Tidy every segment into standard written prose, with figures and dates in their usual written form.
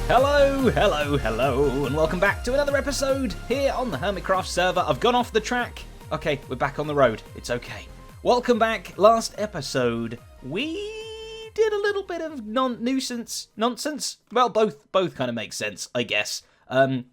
Hello, hello, hello, and welcome back to another episode here on the Hermitcraft server. I've gone off the track. Okay, we're back on the road. It's okay. Welcome back. Last episode, we did a little bit of nonsense. Well, both kind of make sense, I guess.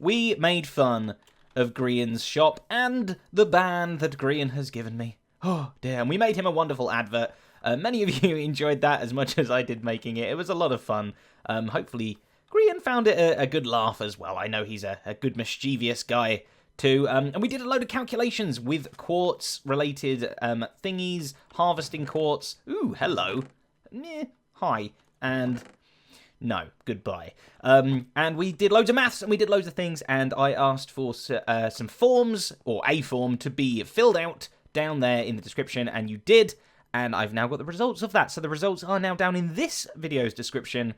We made fun of Grian's shop and the ban that Grian has given me. Oh, damn. We made him a wonderful advert. Many of you enjoyed that as much as I did making it. It was a lot of fun. Hopefully Grian found it a good laugh as well. I know he's a good mischievous guy too. And we did a load of calculations with quartz-related thingies, harvesting quartz. Ooh, hello. Hi. And no, goodbye. And we did loads of maths and we did loads of things. And I asked for some forms, or a form, to be filled out down there in the description. And you did. And I've now got the results of that. So the results are now down in this video's description.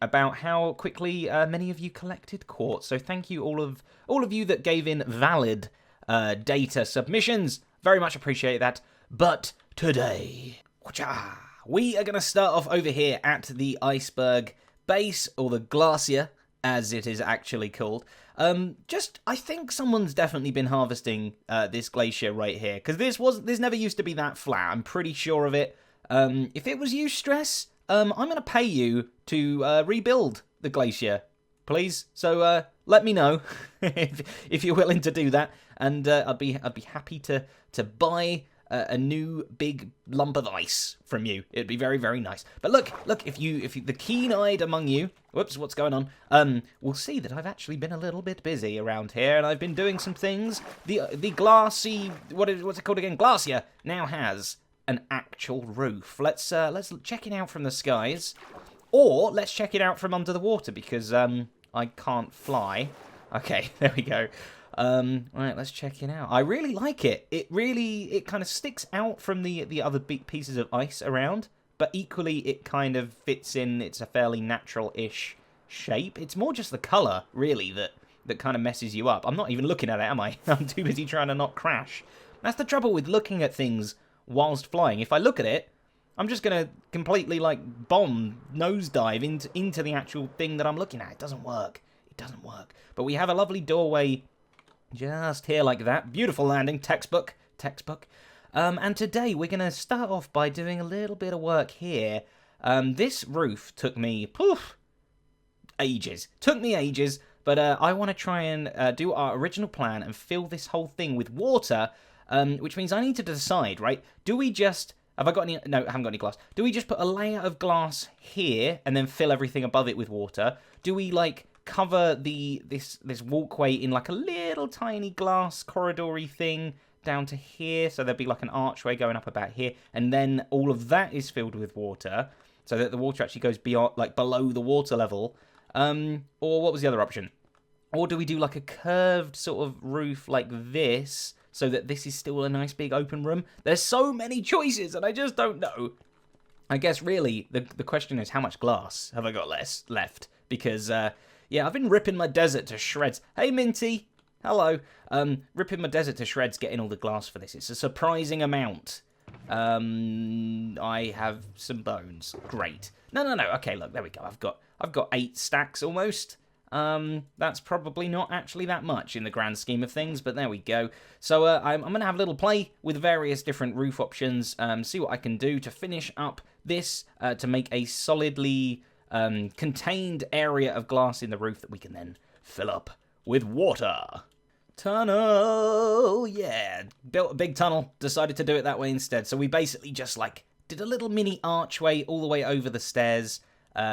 About how quickly many of you collected quartz. So thank you all of you that gave in valid data submissions. Very much appreciate that. But today, we are going to start off over here at the iceberg base, or the glacier, as it is actually called. I think someone's definitely been harvesting this glacier right here, because this never used to be that flat. I'm pretty sure of it. If it was you, Stress, I'm going to pay you to rebuild the glacier, please. So let me know if you're willing to do that, and I'd be happy to buy a new big lump of ice from you. It'd be very, very nice. But look, if you the keen-eyed among you, whoops, what's going on? Will see that I've actually been a little bit busy around here, and I've been doing some things. The glassy, what's it called again? Glacier now has an actual roof. Let's check it out from the skies, or let's check it out from under the water, because I can't fly. Okay, there we go. Right, let's check it out. I really like it. It kind of sticks out from the other big pieces of ice around, but equally it kind of fits in. It's a fairly natural-ish shape. It's more just the colour, really, that kind of messes you up. I'm not even looking at it, am I? I'm too busy trying to not crash. That's the trouble with looking at things whilst flying. If I look at it, I'm just going to completely, nosedive into the actual thing that I'm looking at. It doesn't work. It doesn't work. But we have a lovely doorway just here like that. Beautiful landing. Textbook. And today we're going to start off by doing a little bit of work here. This roof took me, ages. Took me ages, but I want to try and do our original plan and fill this whole thing with water, which means I need to decide, right? Do we just... Have I got any... No, I haven't got any glass. Do we just put a layer of glass here and then fill everything above it with water? Do we, cover this walkway in, a little tiny glass corridor-y thing down to here? So there'd be, an archway going up about here. And then all of that is filled with water, so that the water actually goes beyond, below the water level. Or what was the other option? Or do we do, a curved sort of roof like this, so that this is still a nice big open room? There's so many choices, and I just don't know. I guess, really, the question is, how much glass have I got left? Because, yeah, I've been ripping my desert to shreds. Hey, Minty. Hello. Ripping my desert to shreds, getting all the glass for this. It's a surprising amount. I have some bones. Great. No. Okay, look, there we go. I've got 8 stacks almost. That's probably not actually that much in the grand scheme of things, but there we go. So I'm going to have a little play with various different roof options, see what I can do to finish up this, to make a solidly contained area of glass in the roof that we can then fill up with water. Tunnel! Yeah, built a big tunnel, decided to do it that way instead. So we basically just, did a little mini archway all the way over the stairs.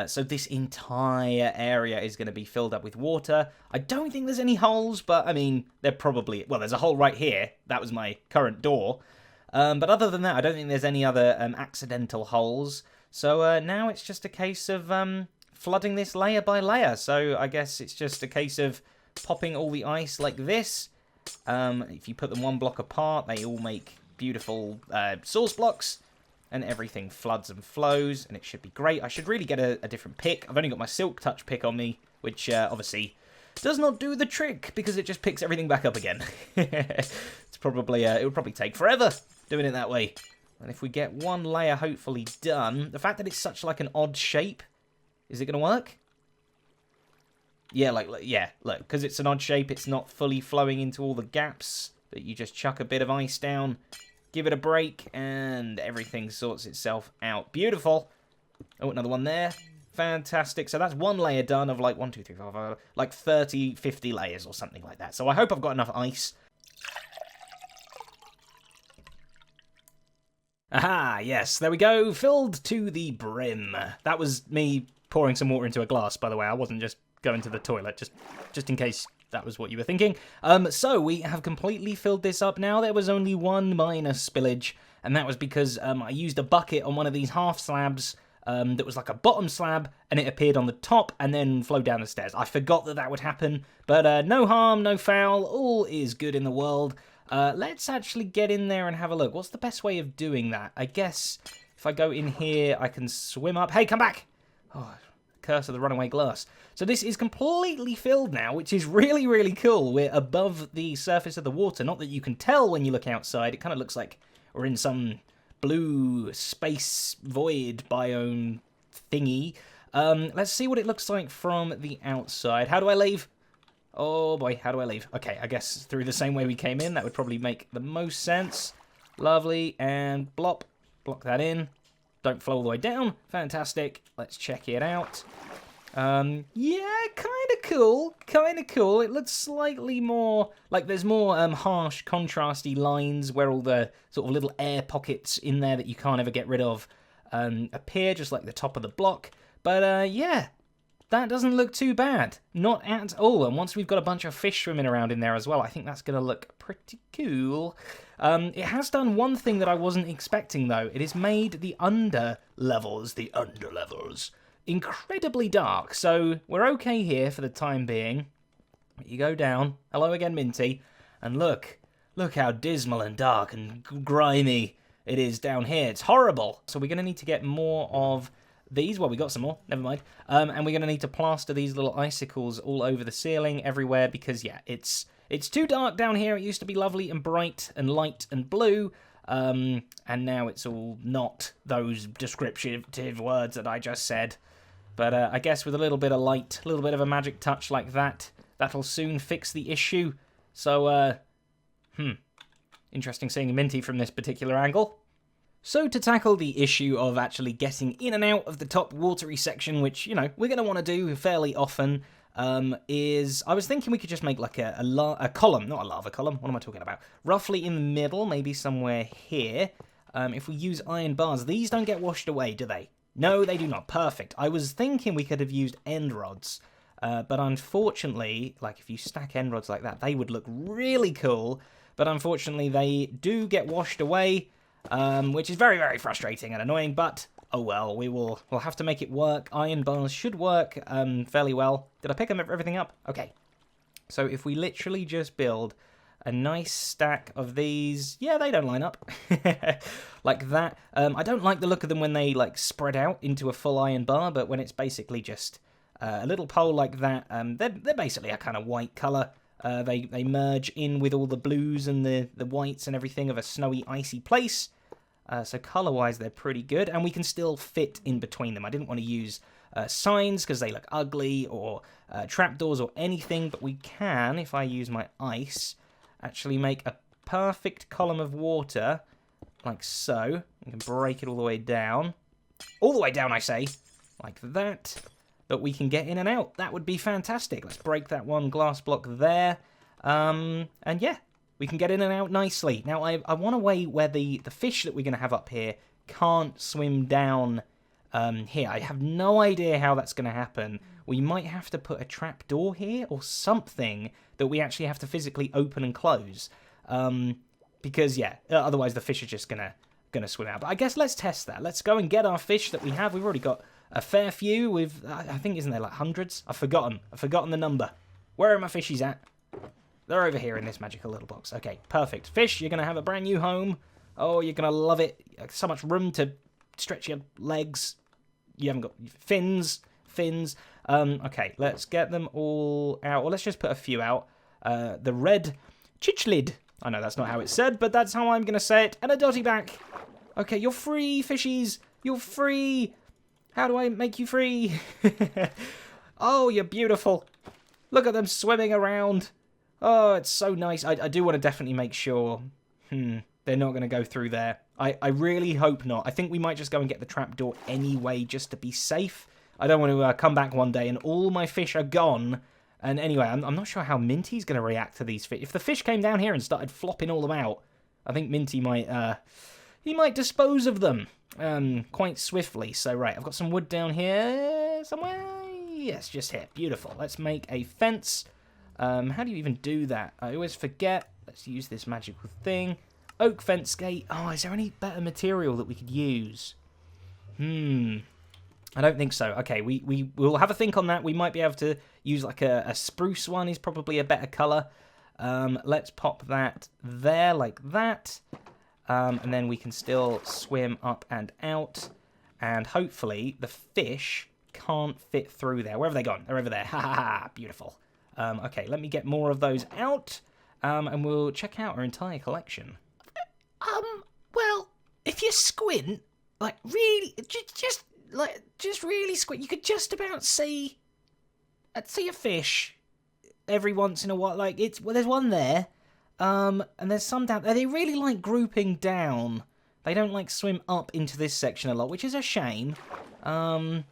So this entire area is going to be filled up with water. I don't think there's any holes, but, I mean, there probably... Well, there's a hole right here. That was my current door. But other than that, I don't think there's any other accidental holes. So now it's just a case of flooding this layer by layer. So I guess it's just a case of popping all the ice like this. If you put them one block apart, they all make beautiful source blocks. And everything floods and flows, and it should be great. I should really get a different pick. I've only got my Silk Touch pick on me, which obviously does not do the trick, because it just picks everything back up again. It's probably it would probably take forever doing it that way. And if we get one layer hopefully done, the fact that it's such an odd shape, is it going to work? Yeah, yeah, look, because it's an odd shape, it's not fully flowing into all the gaps, but you just chuck a bit of ice down, give it a break, and everything sorts itself out. Beautiful. Oh, another one there. Fantastic. So that's one layer done of like 1, 2, 3, 4, 5, like 30, 50 layers or something like that. So I hope I've got enough ice. Aha, yes, there we go. Filled to the brim. That was me pouring some water into a glass, by the way. I wasn't just going to the toilet, just in case that was what you were thinking. So we have completely filled this up now. There was only one minor spillage, and that was because I used a bucket on one of these half slabs that was like a bottom slab, and it appeared on the top and then flowed down the stairs. I forgot that that would happen, but no harm, no foul, all is good in the world. Let's actually get in there and have a look. What's the best way of doing that? I guess if I go in here, I can swim up. Hey, come back! Oh, curse of the runaway glass. So this is completely filled now, which is really, really cool. We're above the surface of the water. Not that you can tell when you look outside. It kind of looks like we're in some blue space void biome thingy. Let's see what it looks like from the outside. How do I leave? Oh boy, how do I leave? Okay, I guess through the same way we came in. That would probably make the most sense. Lovely, and blop. Block that in. Don't flow all the way down. Fantastic. Let's check it out. Yeah, kind of cool. Kind of cool. It looks slightly more like there's more harsh, contrasty lines where all the sort of little air pockets in there that you can't ever get rid of appear, just like the top of the block. But yeah, that doesn't look too bad. Not at all. And once we've got a bunch of fish swimming around in there as well, I think that's going to look pretty cool. It has done one thing that I wasn't expecting, though. It has made the under levels, incredibly dark. So we're okay here for the time being. You go down. Hello again, Minty. And look how dismal and dark and grimy it is down here. It's horrible. So we're going to need to get more of these. Well, we got some more. Never mind. And we're going to need to plaster these little icicles all over the ceiling, everywhere, because, yeah, it's too dark down here. It used to be lovely and bright and light and blue. And now it's all not those descriptive words that I just said. But I guess with a little bit of light, a little bit of a magic touch like that, that'll soon fix the issue. So, interesting seeing Minty from this particular angle. So to tackle the issue of actually getting in and out of the top watery section, which, you know, we're going to want to do fairly often, is I was thinking we could just make like a column, not a lava column, what am I talking about? Roughly in the middle, maybe somewhere here. If we use iron bars, these don't get washed away, do they? No, they do not. Perfect. I was thinking we could have used end rods, but unfortunately, like if you stack end rods like that, they would look really cool, but unfortunately they do get washed away, which is very, very frustrating and annoying, but oh well, we'll have to make it work. Iron bars should work fairly well. Did I pick everything up? Okay. So if we literally just build a nice stack of these. Yeah, they don't line up. Like that. I don't like the look of them when they like spread out into a full iron bar, but when it's basically just a little pole like that, they're basically a kind of white colour. They merge in with all the blues and the whites and everything of a snowy, icy place. So colour-wise, they're pretty good, and we can still fit in between them. I didn't want to use signs because they look ugly, or trapdoors or anything, but we can, if I use my ice, actually make a perfect column of water, like so. We can break it all the way down. All the way down, I say. Like that. That we can get in and out. That would be fantastic. Let's break that one glass block there. And yeah, we can get in and out nicely. Now, I want a way where the fish that we're going to have up here can't swim down here. I have no idea how that's going to happen. We might have to put a trapdoor here or something that we actually have to physically open and close. Because, yeah, otherwise the fish are just gonna swim out. But I guess let's test that. Let's go and get our fish that we have. We've already got a fair few. I think, isn't there like hundreds? I've forgotten the number. Where are my fishies at? They're over here in this magical little box. Okay, perfect. Fish, you're going to have a brand new home. Oh, you're going to love it. So much room to stretch your legs. You haven't got fins. Okay, let's get them all out. Well, let's just put a few out. The red chichlid. I know that's not how it's said, but that's how I'm going to say it. And a dotty back. Okay, you're free, fishies. You're free. How do I make you free? Oh, you're beautiful. Look at them swimming around. Oh, it's so nice. I do want to definitely make sure they're not going to go through there. I really hope not. I think we might just go and get the trapdoor anyway just to be safe. I don't want to come back one day and all my fish are gone. And anyway, I'm not sure how Minty's going to react to these fish. If the fish came down here and started flopping all them out, I think Minty might he might dispose of them quite swiftly. So, right, I've got some wood down here somewhere. Yes, just here. Beautiful. Let's make a fence. How do you even do that? I always forget. Let's use this magical thing. Oak fence gate. Oh, is there any better material that we could use? I don't think so. Okay, we'll have a think on that. We might be able to use like a spruce one is probably a better colour. Let's pop that there like that. And then we can still swim up and out. And hopefully the fish can't fit through there. Where have they gone? They're over there. Ha ha ha. Beautiful. Okay, let me get more of those out. And we'll check out our entire collection. Well, if you squint, like really, just really squint, you could just about see a fish every once in a while. Like there's one there, and there's some down there. They really like grouping down. They don't like swim up into this section a lot, which is a shame. Well,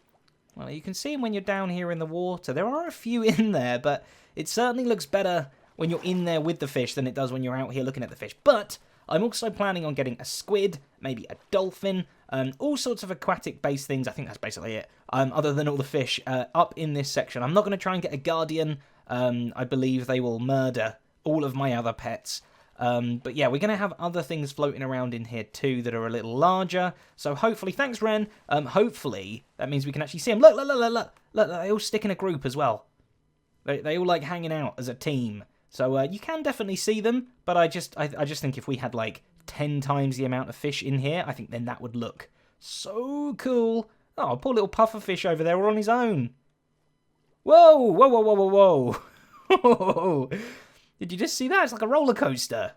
you can see them when you're down here in the water. There are a few in there, but it certainly looks better when you're in there with the fish than it does when you're out here looking at the fish. But I'm also planning on getting a squid, maybe a dolphin, all sorts of aquatic-based things. I think that's basically it, other than all the fish up in this section. I'm not going to try and get a guardian. I believe they will murder all of my other pets. But yeah, we're going to have other things floating around in here too that are a little larger. So hopefully, thanks Ren, hopefully that means we can actually see them. Look, look, look, look, look, look, they all stick in a group as well. They all like hanging out as a team. So you can definitely see them, but I just think if we had like 10 times the amount of fish in here, I think then that would look so cool. Oh, poor little pufferfish over there, all on his own. Whoa, whoa, whoa, whoa, whoa, whoa. Did you just see that? It's like a roller coaster.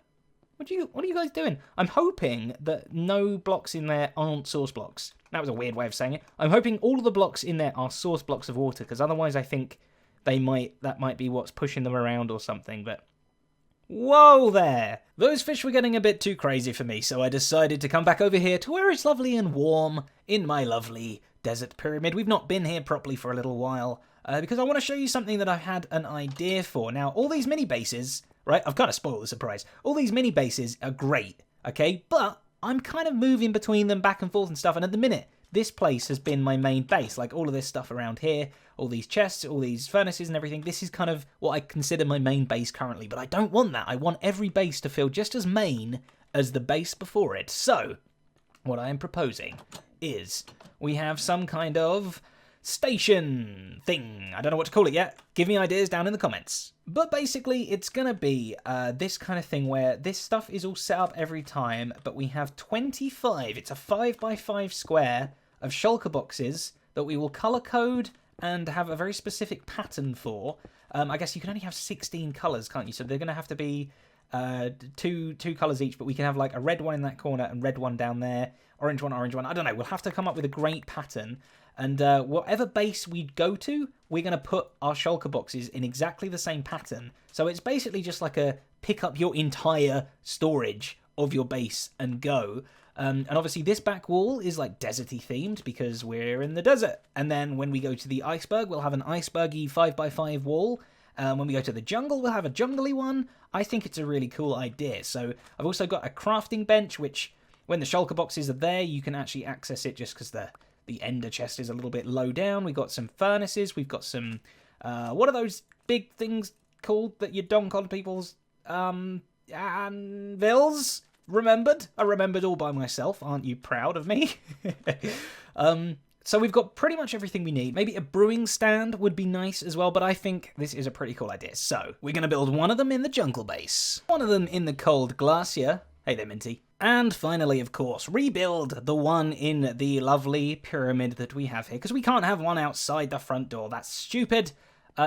What are you guys doing? I'm hoping that no blocks in there aren't source blocks. That was a weird way of saying it. I'm hoping all of the blocks in there are source blocks of water, because otherwise I think that might be what's pushing them around or something, but whoa there! Those fish were getting a bit too crazy for me, so I decided to come back over here to where it's lovely and warm in my lovely desert pyramid. We've not been here properly for a little while, because I want to show you something that I've had an idea for. Now, all these mini bases, right, I've kind of spoiled the surprise. All these mini bases are great, okay, but I'm kind of moving between them back and forth and stuff, and at the minute, this place has been my main base, like all of this stuff around here, all these chests, all these furnaces and everything. This is kind of what I consider my main base currently, but I don't want that. I want every base to feel just as main as the base before it. So, what I am proposing is we have some kind of station thing. I don't know what to call it yet. Give me ideas down in the comments. But basically, it's going to be this kind of thing where this stuff is all set up every time, but we have 25. It's a 5x5 square of shulker boxes that we will color code and have a very specific pattern for. I guess you can only have 16 colors, can't you? So they're going to have to be two colors each, but we can have like a red one in that corner and red one down there, orange one, orange one. I don't know. We'll have to come up with a great pattern. And whatever base we go to, we're going to put our shulker boxes in exactly the same pattern. So it's basically just like a pick up your entire storage of your base and go. And obviously this back wall is like deserty themed because we're in the desert. And then when we go to the iceberg, we'll have an icebergy 5x5 wall. When we go to the jungle, we'll have a jungly one. I think it's a really cool idea. So I've also got a crafting bench, which when the shulker boxes are there, you can actually access it just because the ender chest is a little bit low down. We've got some furnaces. We've got some, what are those big things called that you donk on people's anvils? Remembered? I remembered all by myself. Aren't you proud of me? So we've got pretty much everything we need. Maybe a brewing stand would be nice as well, but I think this is a pretty cool idea. So we're going to build one of them in the jungle base, one of them in the cold glacier. Hey there, Minty. And finally, of course, rebuild the one in the lovely pyramid that we have here, because we can't have one outside the front door. That's stupid.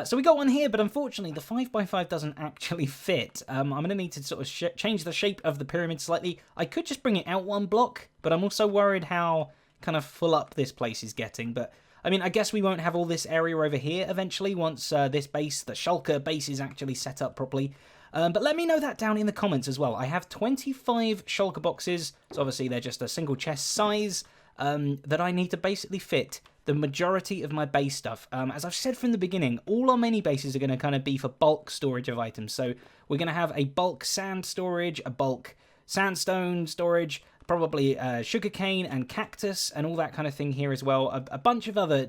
So we got one here, but unfortunately the 5x5 doesn't actually fit. I'm going to need to sort of change the shape of the pyramid slightly. I could just bring it out one block, but I'm also worried how kind of full up this place is getting. But I mean, I guess we won't have all this area over here eventually once this base, the shulker base, is actually set up properly. But let me know that down in the comments as well. I have 25 shulker boxes, so obviously they're just a single chest size, that I need to basically fit the majority of my base stuff. As I've said from the beginning, all our mini bases are going to kind of be for bulk storage of items. So we're going to have a bulk sand storage, a bulk sandstone storage, probably sugarcane and cactus and all that kind of thing here as well. A bunch of other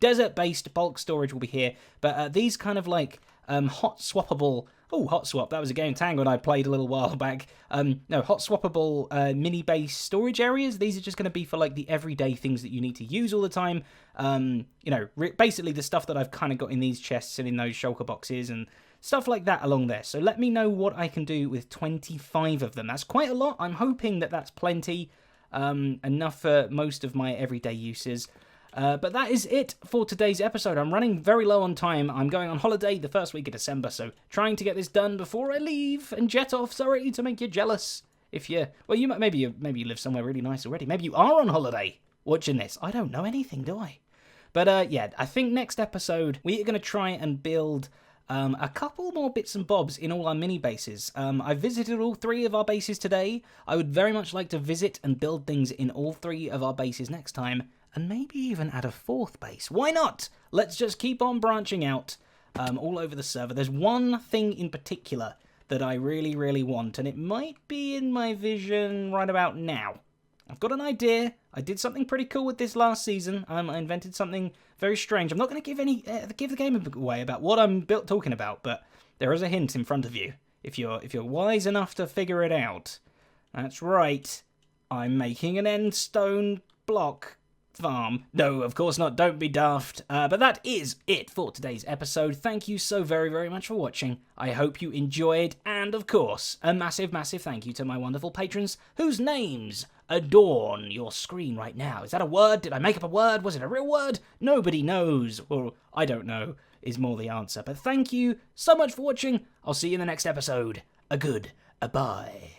desert-based bulk storage will be here. But these kind of like hot swappable... Oh, hot swap. That was a game Tango and I played a little while back. No, hot swappable mini base storage areas. These are just going to be for like the everyday things that you need to use all the time. You know, basically the stuff that I've kind of got in these chests and in those shulker boxes and stuff like that along there. So let me know what I can do with 25 of them. That's quite a lot. I'm hoping that that's plenty. Enough for most of my everyday uses. But that is it for today's episode. I'm running very low on time. I'm going on holiday the first week of December, so trying to get this done before I leave and jet off. Sorry to make you jealous. If you, well, you might, maybe you live somewhere really nice already. Maybe you are on holiday watching this. I don't know anything, do I? But yeah, I think next episode we are going to try and build a couple more bits and bobs in all our mini bases. I visited all 3 of our bases today. I would very much like to visit and build things in all 3 of our bases next time. And maybe even add a 4th base. Why not? Let's just keep on branching out all over the server. There's one thing in particular that I really, really want, and it might be in my vision right about now. I've got an idea. I did something pretty cool with this last season. I invented something very strange. I'm not going to give the game away about what I'm talking about, but there is a hint in front of you if you're wise enough to figure it out. That's right. I'm making an end stone block farm. No, of course not. Don't be daft. But that is it for today's episode. Thank you so very, very much for watching. I hope you enjoyed. And of course, a massive, massive thank you to my wonderful patrons whose names adorn your screen right now. Is that a word? Did I make up a word? Was it a real word? Nobody knows. Or I don't know is more the answer. But thank you so much for watching. I'll see you in the next episode. A bye.